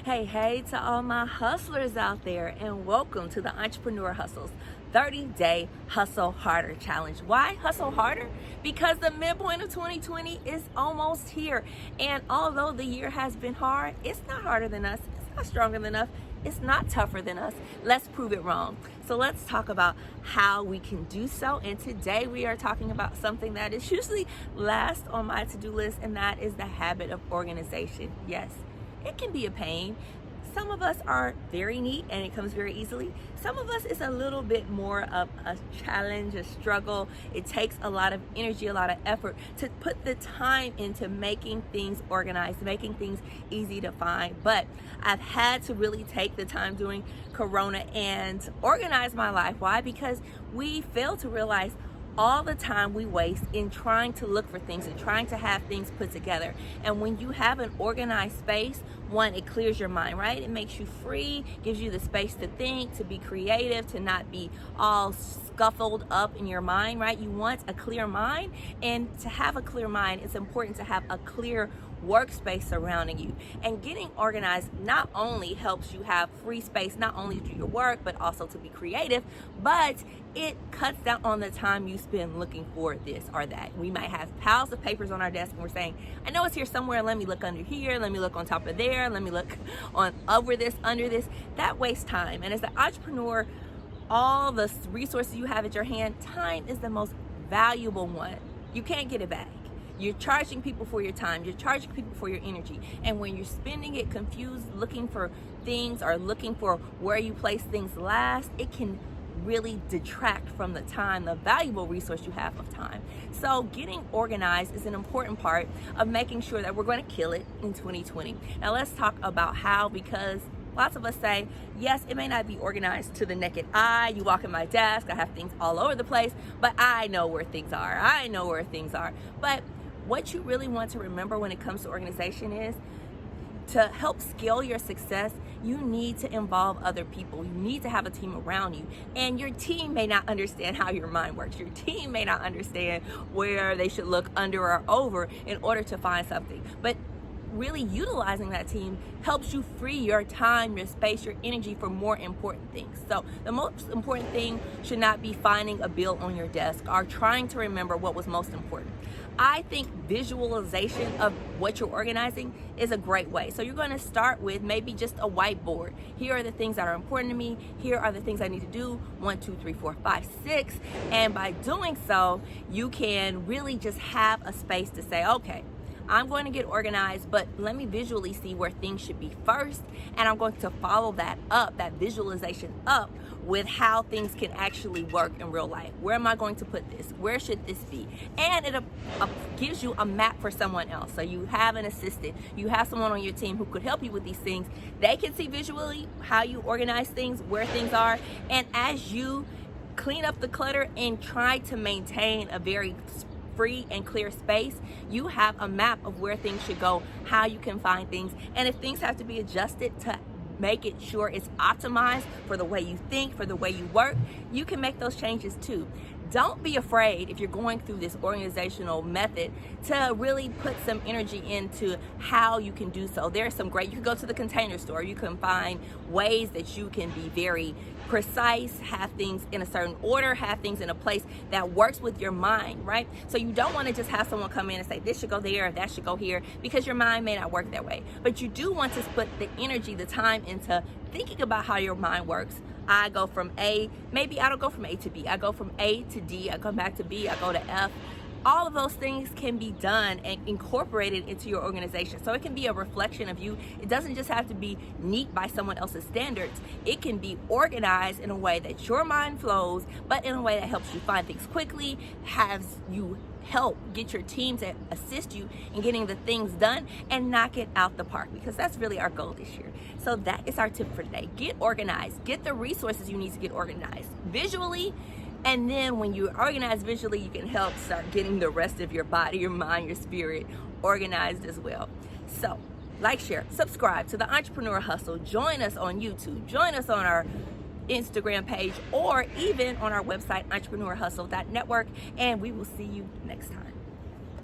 Hey, to all my hustlers out there, and welcome to the Entrepreneur Hustles 30-Day Hustle Harder Challenge. Why hustle harder? Because the midpoint of 2020 is almost here. And although the year has been hard, it's not harder than us, it's not stronger than us, it's not tougher than us. Let's prove it wrong. So let's talk about how we can do so. And today we are talking about something that is usually last on my to-do list, and that is the habit of organization. Yes. It can be a pain. Some of us are very neat and it comes very easily. Some of us it's a little bit more of a challenge, a struggle. It takes a lot of energy, a lot of effort to put the time into making things organized, making things easy to find. But I've had to really take the time during Corona and organize my life. Why? Because we fail to realize all the time we waste in trying to look for things and trying to have things put together. And when you have an organized space, one, it clears your mind, right? It makes you free, gives you the space to think, to be creative, to not be all scuffled up in your mind, right? You want a clear mind, and to have a clear mind, it's important to have a clear workspace surrounding you. And getting organized not only helps you have free space, not only to do your work, but also to be creative, but it cuts down on the time you spend looking for this or that. We might have piles of papers on our desk and we're saying, I know it's here somewhere, let me look under here, let me look on top of there, let me look on over this, under this. That wastes time. And as an entrepreneur, all the resources you have at your hand, time is the most valuable one. You can't get it back. You're charging people for your time. You're charging people for your energy. And when you're spending it confused, looking for things or looking for where you place things last, it can really detract from the time, the valuable resource you have of time. So getting organized is an important part of making sure that we're going to kill it in 2020. Now let's talk about how, because lots of us say, yes, it may not be organized to the naked eye. You walk in my desk, I have things all over the place, but I know where things are. I know where things are. But what you really want to remember when it comes to organization is to help scale your success, you need to involve other people. You need to have a team around you. And your team may not understand how your mind works. Your team may not understand where they should look under or over in order to find something. But really utilizing that team helps you free your time, your space, your energy for more important things. So the most important thing should not be finding a bill on your desk or trying to remember what was most important. I think visualization of what you're organizing is a great way. So you're going to start with maybe just a whiteboard. Here are the things that are important to me. Here are the things I need to do. 1, 2, 3, 4, 5, 6. And by doing so, you can really just have a space to say, okay, I'm going to get organized, but let me visually see where things should be first. And I'm going to follow that up, that visualization up, with how things can actually work in real life. Where am I going to put this? Where should this be? And it gives you a map for someone else. So you have an assistant, you have someone on your team who could help you with these things. They can see visually how you organize things, where things are. And as you clean up the clutter and try to maintain a very free and clear space, you have a map of where things should go, how you can find things, and if things have to be adjusted to make it sure it's optimized for the way you think, for the way you work, you can make those changes too. Don't be afraid, if you're going through this organizational method, to really put some energy into how you can do so. There's some great, you can go to the Container Store, you can find ways that you can be very precise, have things in a certain order, have things in a place that works with your mind, right? So you don't want to just have someone come in and say, this should go there, that should go here, because your mind may not work that way. But you do want to put the energy, the time into thinking about how your mind works. I go from A, maybe I don't go from A to B. I go from A to D, I come back to B, I go to F. All of those things can be done and incorporated into your organization. So it can be a reflection of you. It doesn't just have to be neat by someone else's standards. It can be organized in a way that your mind flows, but in a way that helps you find things quickly, has you help get your team to assist you in getting the things done and knock it out the park, because that's really our goal this year. So that is our tip for today. Get organized. Get the resources you need to get organized visually. And then when you organize visually, you can help start getting the rest of your body, your mind, your spirit organized as well. So like, share, subscribe to the Entrepreneur Hustle. Join us on YouTube. Join us on our Instagram page, or even on our website, entrepreneurhustle.network. And we will see you next time.